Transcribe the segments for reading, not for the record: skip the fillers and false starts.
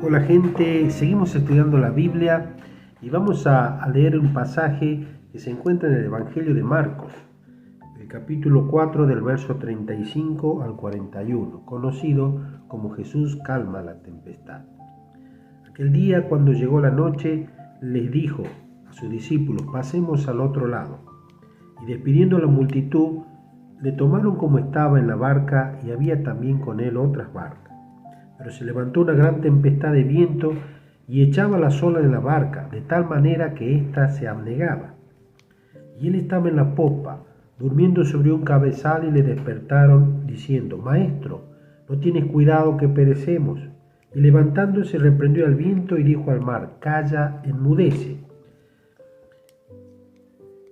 Hola gente, seguimos estudiando la Biblia y vamos a leer un pasaje que se encuentra en el Evangelio de Marcos, el capítulo 4 del verso 35 al 41, conocido como Jesús calma la tempestad. Aquel día, cuando llegó la noche, les dijo a sus discípulos: pasemos al otro lado. Y despidiendo a la multitud, le tomaron como estaba en la barca, y había también con él otras barcas. Pero se levantó una gran tempestad de viento y echaba las olas de la barca, de tal manera que ésta se anegaba. Y él estaba en la popa, durmiendo sobre un cabezal, y le despertaron, diciendo: Maestro, ¿no tienes cuidado que perecemos? Y levantándose reprendió al viento y dijo al mar: Calla, enmudece.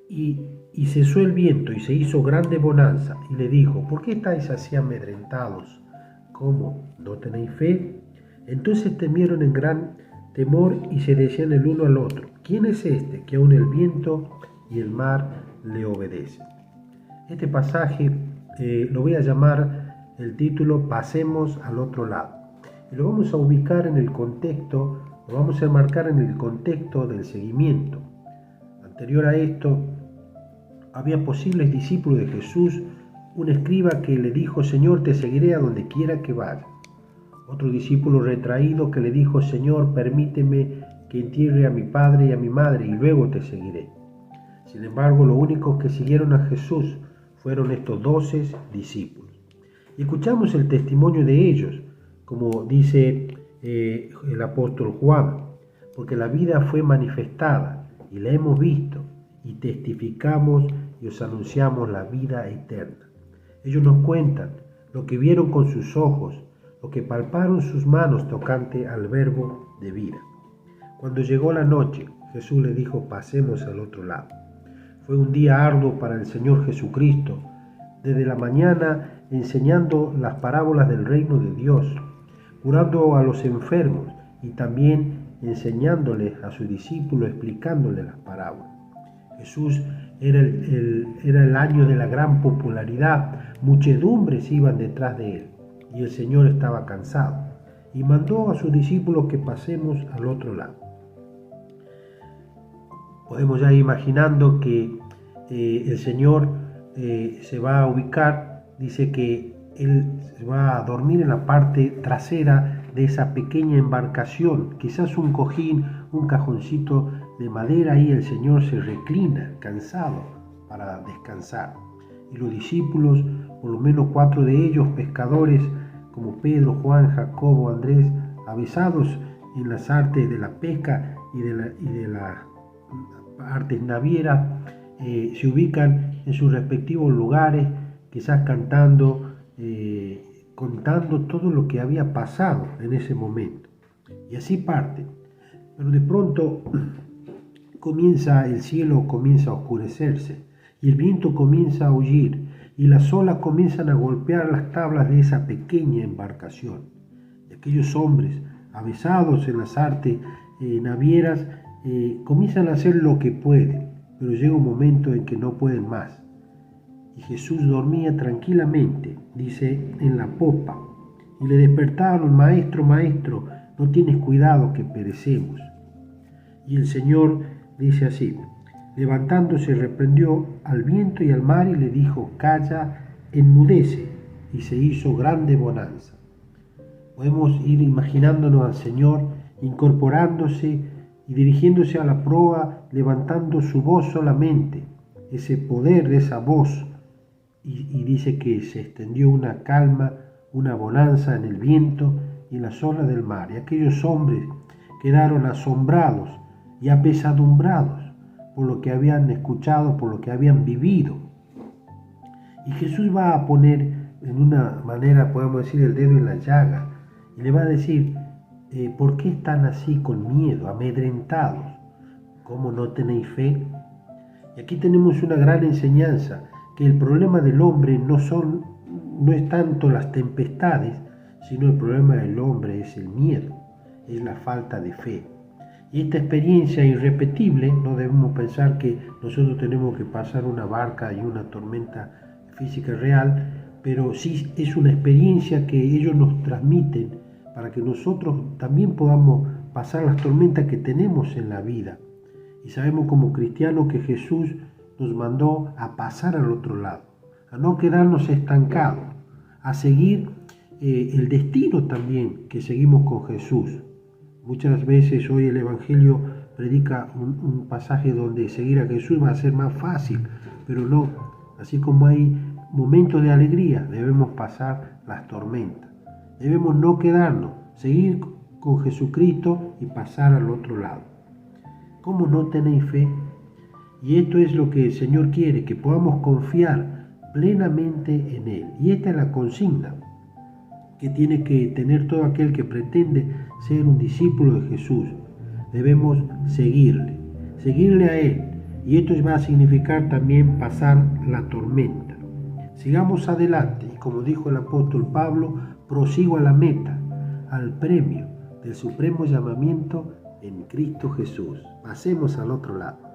Y cesó el viento y se hizo grande bonanza. Y le dijo: ¿por qué estáis así amedrentados? ¿Cómo? ¿No tenéis fe? Entonces temieron en gran temor y se decían el uno al otro: ¿quién es este que aun el viento y el mar le obedecen? Este pasaje lo voy a llamar el título: Pasemos al otro lado. Y lo vamos a ubicar en el contexto, lo vamos a enmarcar en el contexto del seguimiento. Anterior a esto, había posibles discípulos de Jesús, un escriba que le dijo: Señor, te seguiré a donde quiera que vaya. Otro discípulo retraído que le dijo: Señor, permíteme que entierre a mi padre y a mi madre y luego te seguiré. Sin embargo, los únicos que siguieron a Jesús fueron estos 12 discípulos. Y escuchamos el testimonio de ellos, como dice el apóstol Juan, porque la vida fue manifestada y la hemos visto y testificamos y os anunciamos la vida eterna. Ellos nos cuentan lo que vieron con sus ojos, lo que palparon sus manos tocante al verbo de vida. Cuando llegó la noche, Jesús le dijo: pasemos al otro lado. Fue un día arduo para el Señor Jesucristo, desde la mañana enseñando las parábolas del reino de Dios, curando a los enfermos y también enseñándoles a sus discípulos, explicándoles las parábolas. Jesús era el año de la gran popularidad, muchedumbres iban detrás de él y el Señor estaba cansado y mandó a sus discípulos que pasemos al otro lado. Podemos ya ir imaginando que el Señor se va a ubicar, dice que Él se va a dormir en la parte trasera de esa pequeña embarcación, quizás un cojín, un cajoncito de madera, y el Señor se reclina, cansado, para descansar. Y los discípulos, por lo menos 4 de ellos, pescadores, como Pedro, Juan, Jacobo, Andrés, avesados en las artes de la pesca y de las artes navieras, se ubican en sus respectivos lugares, quizás cantando, contando todo lo que había pasado en ese momento. Y así parten. Pero de pronto el cielo comienza a oscurecerse y el viento comienza a aullir y las olas comienzan a golpear las tablas de esa pequeña embarcación. Y aquellos hombres, avesados en las artes navieras, comienzan a hacer lo que pueden, pero llega un momento en que no pueden más. Y Jesús dormía tranquilamente, dice, en la popa, y le despertaron: Maestro, Maestro, ¿no tienes cuidado que perecemos? Y el Señor dice así: levantándose reprendió al viento y al mar y le dijo: Calla, enmudece. Y se hizo grande bonanza. Podemos ir imaginándonos al Señor incorporándose y dirigiéndose a la proa, levantando su voz solamente, ese poder de esa voz. Y dice que se extendió una calma, una bonanza en el viento y en las olas del mar. Y aquellos hombres quedaron asombrados y apesadumbrados por lo que habían escuchado, por lo que habían vivido. Y Jesús va a poner, en una manera podemos decir, el dedo en la llaga y le va a decir: ¿por qué están así con miedo, amedrentados? ¿Cómo no tenéis fe? Y aquí tenemos una gran enseñanza, que el problema del hombre no es tanto las tempestades, sino el problema del hombre es el miedo, es la falta de fe. Y esta experiencia irrepetible, no debemos pensar que nosotros tenemos que pasar una barca y una tormenta física real, pero sí es una experiencia que ellos nos transmiten para que nosotros también podamos pasar las tormentas que tenemos en la vida. Y sabemos como cristianos que Jesús nos mandó a pasar al otro lado, a no quedarnos estancados, a seguir el destino también que seguimos con Jesús. Muchas veces hoy el Evangelio predica un pasaje donde seguir a Jesús va a ser más fácil, pero no. Así como hay momentos de alegría, debemos pasar las tormentas. Debemos no quedarnos, seguir con Jesucristo y pasar al otro lado. ¿Cómo no tenéis fe? Y esto es lo que el Señor quiere, que podamos confiar plenamente en Él. Y esta es la consigna que tiene que tener todo aquel que pretende ser un discípulo de Jesús. Debemos seguirle a Él. Y esto va a significar también pasar la tormenta. Sigamos adelante y como dijo el apóstol Pablo, prosigo a la meta, al premio del supremo llamamiento en Cristo Jesús. Pasemos al otro lado.